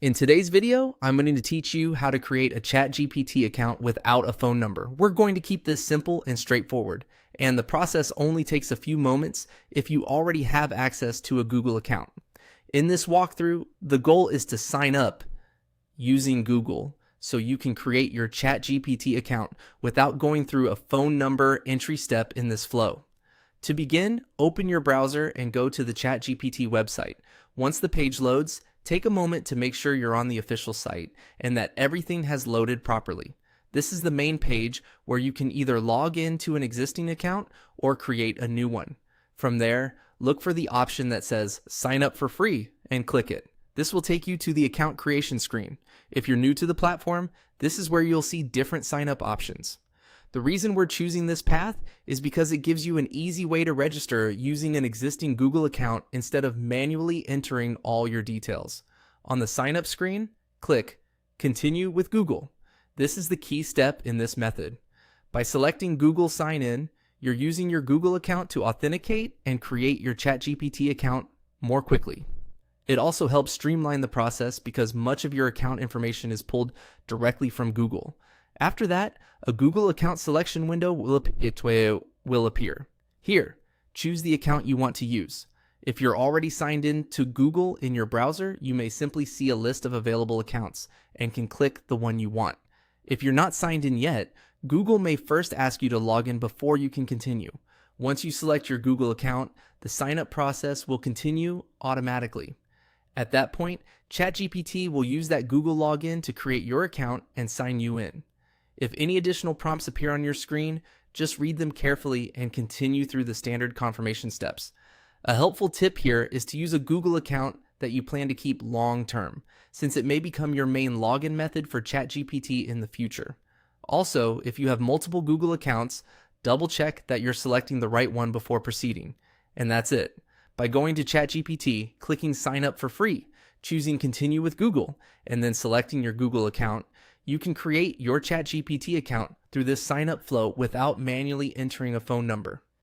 In today's video, I'm going to teach you how to create a ChatGPT account without a phone number. We're going to keep this simple and straightforward, and the process only takes a few moments if you already have access to a Google account. In this walkthrough, the goal is to sign up using Google so you can create your ChatGPT account without going through a phone number entry step in this flow. To begin, open your browser and go to the ChatGPT website. Once the page loads, take a moment to make sure you're on the official site and that everything has loaded properly. This is the main page where you can either log into an existing account or create a new one. From there, look for the option that says Sign up for free and click it. This will take you to the account creation screen. If you're new to the platform, this is where you'll see different sign up options. The reason we're choosing this path is because it gives you an easy way to register using an existing Google account instead of manually entering all your details. On the sign up screen, click Continue with Google. This is the key step in this method. By selecting Google Sign In, you're using your Google account to authenticate and create your ChatGPT account more quickly. It also helps streamline the process because much of your account information is pulled directly from Google. After that, a Google account selection window will appear. Here, choose the account you want to use. If you're already signed in to Google in your browser, you may simply see a list of available accounts and can click the one you want. If you're not signed in yet, Google may first ask you to log in before you can continue. Once you select your Google account, the sign-up process will continue automatically. At that point, ChatGPT will use that Google login to create your account and sign you in. If any additional prompts appear on your screen, just read them carefully and continue through the standard confirmation steps. A helpful tip here is to use a Google account that you plan to keep long term, since it may become your main login method for ChatGPT in the future. Also, if you have multiple Google accounts, double check that you're selecting the right one before proceeding. And that's it. By going to ChatGPT, clicking sign up for free, choosing continue with Google, and then selecting your Google account, you can create your ChatGPT account through this sign up flow without manually entering a phone number.